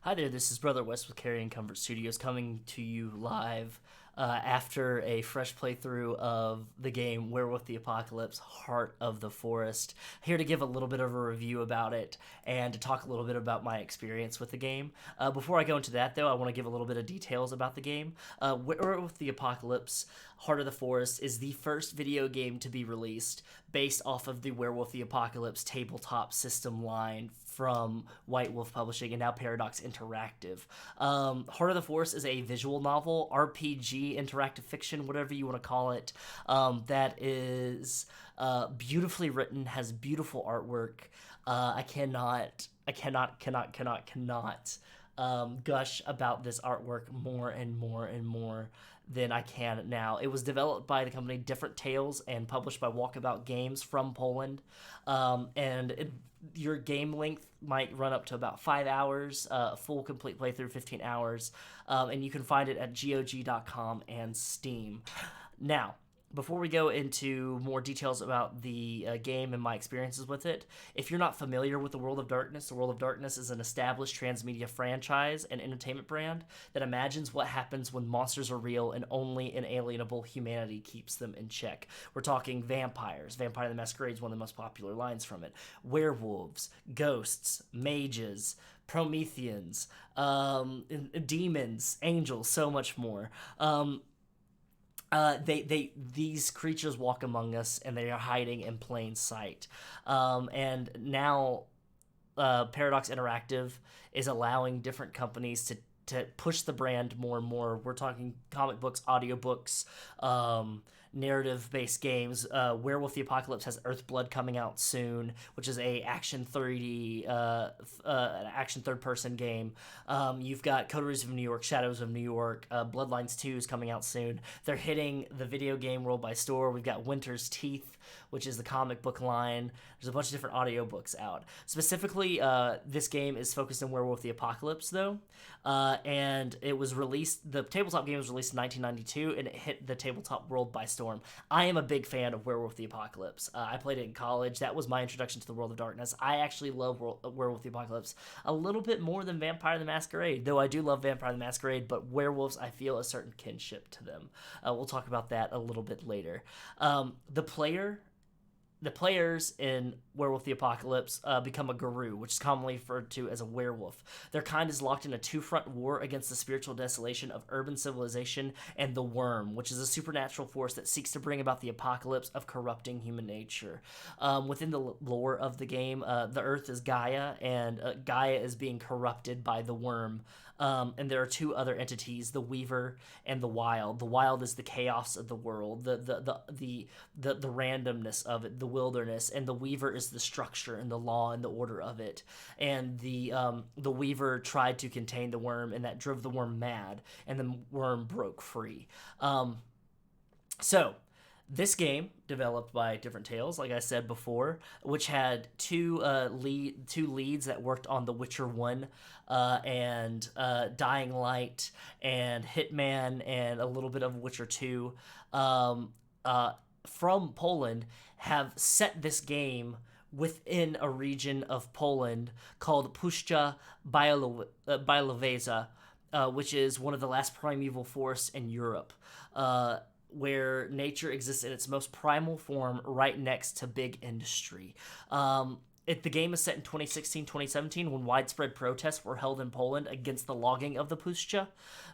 Hi there, this is Brother West with Carrion Comfort Studios coming to you live after a fresh playthrough of the game Werewolf the Apocalypse, Heart of the Forest. Here to give a little bit of a review about it and to talk a little bit about my experience with the game. Before I go into that, though, I want to give a little bit of details about the game. Werewolf the Apocalypse, Heart of the Forest is the first video game to be released based off of the Werewolf the Apocalypse tabletop system line from White Wolf Publishing and now Paradox Interactive. Heart of the Forest is a visual novel, RPG, interactive fiction, whatever you want to call it, that is beautifully written, has beautiful artwork. I cannot gush about this artwork more and more and more than I can now. It was developed by the company Different Tales and published by Walkabout Games from Poland. Your game length might run up to about 5 hours, full complete playthrough 15 hours, and you can find it at GOG.com and Steam. Now, before we go into more details about the game and my experiences with it, if you're not familiar with the World of Darkness is an established transmedia franchise and entertainment brand that imagines what happens when monsters are real and only inalienable humanity keeps them in check. We're talking vampires. Vampire the Masquerade is one of the most popular lines from it. Werewolves, ghosts, mages, Prometheans, demons, angels, so much more. These creatures walk among us, and they are hiding in plain sight. And now, Paradox Interactive is allowing different companies to push the brand more and more. We're talking comic books, audiobooks, narrative-based games. Werewolf the Apocalypse has Earthblood coming out soon, which is a action 3D, an action third-person game. You've got Coteries of New York, Shadows of New York, Bloodlines 2 is coming out soon. They're hitting the video game world by store. We've got Winter's Teeth, which is the comic book line. There's a bunch of different audiobooks out. Specifically, this game is focused on Werewolf the Apocalypse, though, and it was released, the tabletop game was released in 1992, and it hit the tabletop world by storm. I am a big fan of Werewolf the Apocalypse. I played it in college. That was my introduction to the World of Darkness. I actually love Werewolf the Apocalypse a little bit more than Vampire the Masquerade, though I do love Vampire the Masquerade, but werewolves, I feel a certain kinship to them. We'll talk about that a little bit later. The players in Werewolf the Apocalypse become a guru, which is commonly referred to as a werewolf. Their kind is locked in a two-front war against the spiritual desolation of urban civilization and the Worm, which is a supernatural force that seeks to bring about the apocalypse of corrupting human nature. Within the lore of the game, the Earth is Gaia, and Gaia is being corrupted by the Worm. And there are two other entities, the Weaver and the Wild. The Wild is the chaos of the world, the randomness of it, the wilderness, and the Weaver is the structure and the law and the order of it. And the Weaver tried to contain the Worm, and that drove the Worm mad, and the Worm broke free. So this game, developed by Different Tales, like I said before, which had two leads that worked on The Witcher 1 and Dying Light and Hitman and a little bit of Witcher 2, from Poland, have set this game within a region of Poland called Puszcza-Białowieża, which is one of the last primeval forests in Europe, where nature exists in its most primal form right next to big industry. The game is set in 2016-2017 when widespread protests were held in Poland against the logging of the Puszcza.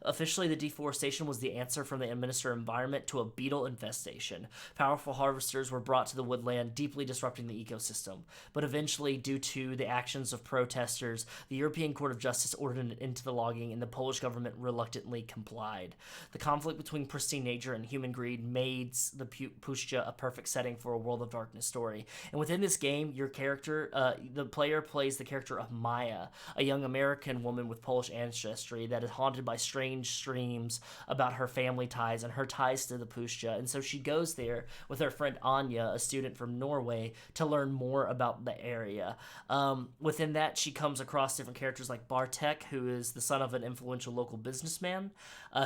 Officially, the deforestation was the answer from the Minister of Environment to a beetle infestation. Powerful harvesters were brought to the woodland, deeply disrupting the ecosystem. But eventually, due to the actions of protesters, the European Court of Justice ordered an end to the logging, and the Polish government reluctantly complied. The conflict between pristine nature and human greed made the Puszcza a perfect setting for a World of Darkness story. And within this game, your character, the player plays the character of Maia, a young American woman with Polish ancestry that is haunted by strange dreams about her family ties and her ties to the Puszcza. And so she goes there with her friend Anya, a student from Norway, to learn more about the area. Within that, she comes across different characters like Bartek, who is the son of an influential local businessman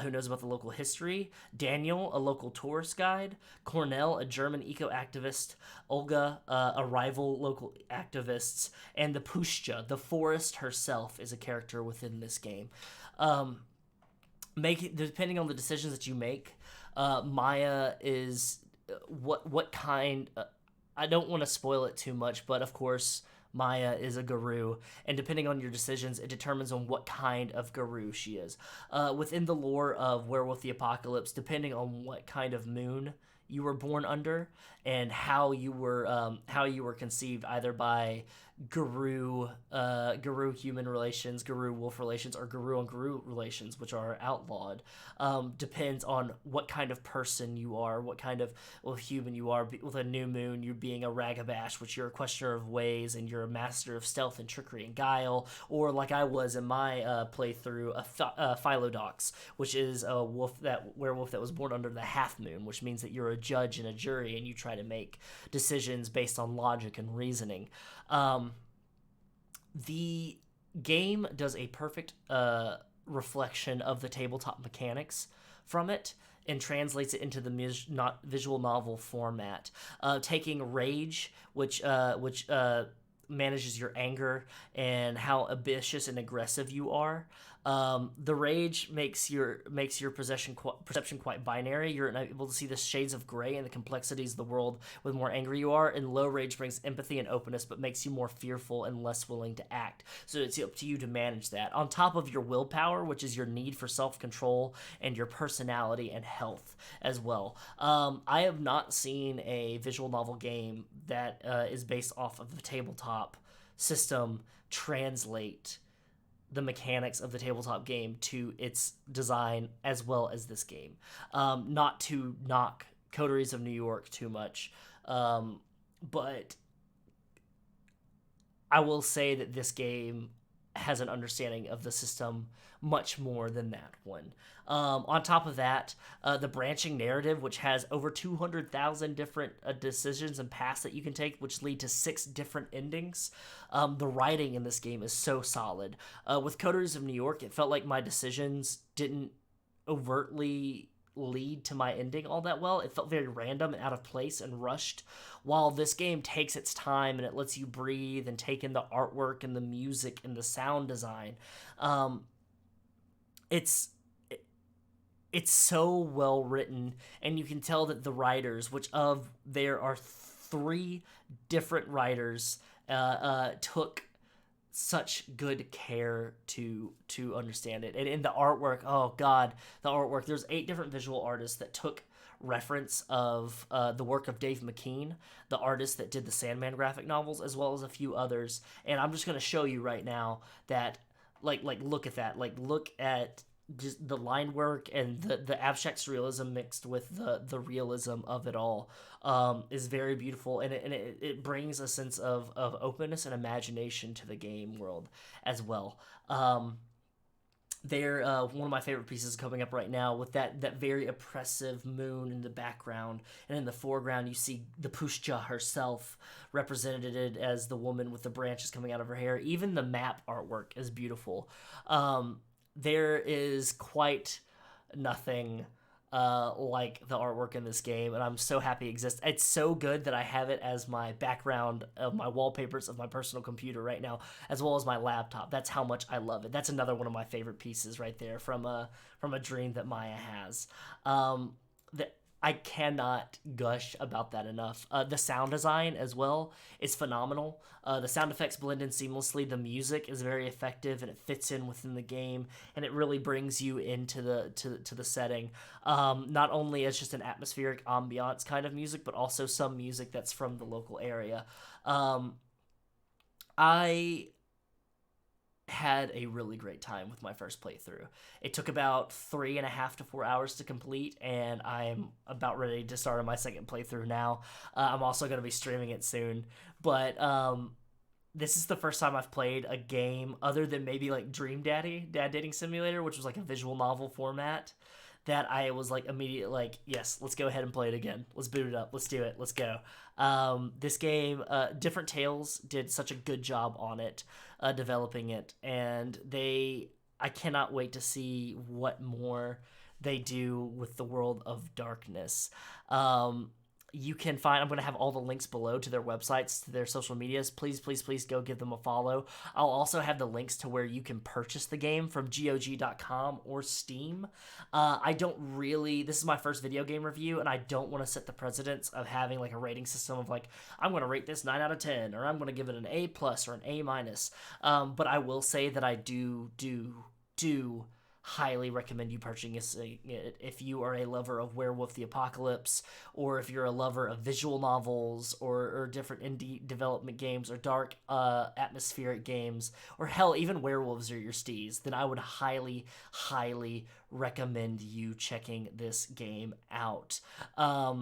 who knows about the local history, Daniel, a local tourist guide, Cornell, a German eco-activist, Olga, a rival local activist, activists, and the Pushcha, the forest herself, is a character within this game. Um, Depending on the decisions that you make, Maia is what kind. I don't want to spoil it too much, but of course, Maia is a guru, and depending on your decisions, it determines on what kind of guru she is. Within the lore of Werewolf the Apocalypse, depending on what kind of moon you were born under and how you were conceived, either by guru human relations, guru wolf relations, or guru on guru relations, which are outlawed, depends on what kind of person you are, what kind of human you are. With a new moon, you're being a ragabash, which you're a questioner of ways and you're a master of stealth and trickery and guile, or like I was in my playthrough, a Philodox, which is a werewolf that was born under the half moon, which means that you're a judge and a jury and you try to make decisions based on logic and reasoning. The game does a perfect reflection of the tabletop mechanics from it and translates it into the visual novel format, taking rage, which manages your anger and how ambitious and aggressive you are. The rage makes your perception quite binary. You're able to see the shades of gray and the complexities of the world with more angry you are. And low rage brings empathy and openness, but makes you more fearful and less willing to act. So it's up to you to manage that. On top of your willpower, which is your need for self-control, and your personality and health as well. I have not seen a visual novel game that is based off of the tabletop system translate the mechanics of the tabletop game to its design as well as this game. Not to knock Coteries of New York too much, but I will say that this game has an understanding of the system much more than that one. On top of that, the branching narrative, which has over 200,000 different decisions and paths that you can take, which lead to 6 different endings. The writing in this game is so solid. With Coteries of New York, it felt like my decisions didn't overtly lead to my ending all that well. It felt very random and out of place and rushed, while this game takes its time and it lets you breathe and take in the artwork and the music and the sound design. It's so well written, and you can tell that the writers, there are 3 different writers, took such good care to understand it. And in the artwork, oh god, the artwork, there's 8 different visual artists that took reference of the work of Dave McKean, the artist that did the Sandman graphic novels, as well as a few others. And I'm just going to show you right now that like look at that, look at just the line work and the abstract surrealism mixed with the realism of it all, is very beautiful, and it brings a sense of openness and imagination to the game world as well. One of my favorite pieces coming up right now with that very oppressive moon in the background, and in the foreground you see the Pushcha herself represented as the woman with the branches coming out of her hair. Even the map artwork is beautiful. There is quite nothing like the artwork in this game, and I'm so happy it exists. It's so good that I have it as my background of my wallpapers of my personal computer right now, as well as my laptop. That's how much I love it. That's another one of my favorite pieces right there from a dream that Maia has. I cannot gush about that enough. The sound design as well is phenomenal. The sound effects blend in seamlessly. The music is very effective and it fits in within the game, and it really brings you into the setting. Not only as just an atmospheric ambiance kind of music, but also some music that's from the local area. I had a really great time with my first playthrough. It took about 3.5 to 4 hours to complete, and I'm about ready to start on my second playthrough now. I'm also going to be streaming it soon, but this is the first time I've played a game other than maybe like Dream Daddy, Dad Dating Simulator, which was like a visual novel format, that I was like immediately like, yes, let's go ahead and play it again. Let's boot it up. Let's do it. Let's go. This game, Different Tales did such a good job on it, developing it, and I cannot wait to see what more they do with the world of darkness. you can find, I'm going to have all the links below to their websites, to their social medias. Please, please, please go give them a follow. I'll also have the links to where you can purchase the game from GOG.com or Steam. I don't really, this is my first video game review, and I don't want to set the precedence of having like a rating system of like, I'm going to rate this 9 out of 10, or I'm going to give it an A+ or an A-. But I will say that I do highly recommend you purchasing it if you are a lover of Werewolf the Apocalypse, or if you're a lover of visual novels, or different indie development games, or dark atmospheric games, or hell, even werewolves are your steez, then I would highly, highly recommend you checking this game out. I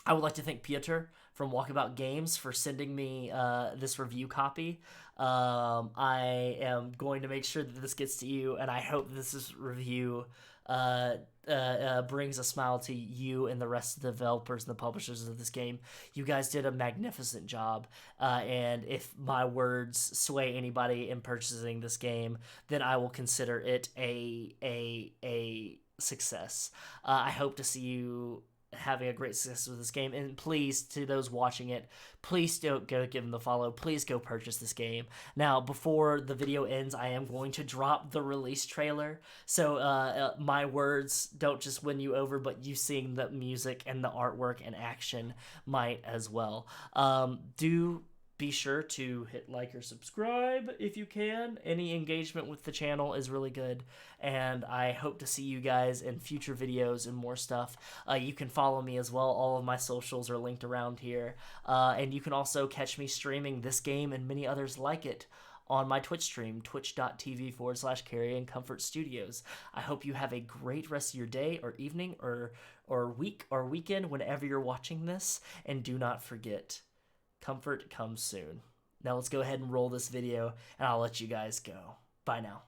would like to thank Piotr from Walkabout Games for sending me this review copy. I am going to make sure that this gets to you, and I hope this review brings a smile to you and the rest of the developers and the publishers of this game. You guys did a magnificent job, and if my words sway anybody in purchasing this game, then I will consider it a success. I hope to see you having a great success with this game, and please, to those watching it, please don't go give them the follow. Please go purchase this game. Now, before the video ends, I am going to drop the release trailer, so my words don't just win you over, but you seeing the music and the artwork and action might as well. Do be sure to hit like or subscribe if you can. Any engagement with the channel is really good, and I hope to see you guys in future videos and more stuff. You can follow me as well. All of my socials are linked around here, and you can also catch me streaming this game and many others like it on my Twitch stream, twitch.tv/Carrion Comfort Studios. I hope you have a great rest of your day or evening or week or weekend whenever you're watching this, and do not forget, comfort comes soon. Now let's go ahead and roll this video, and I'll let you guys go. Bye now.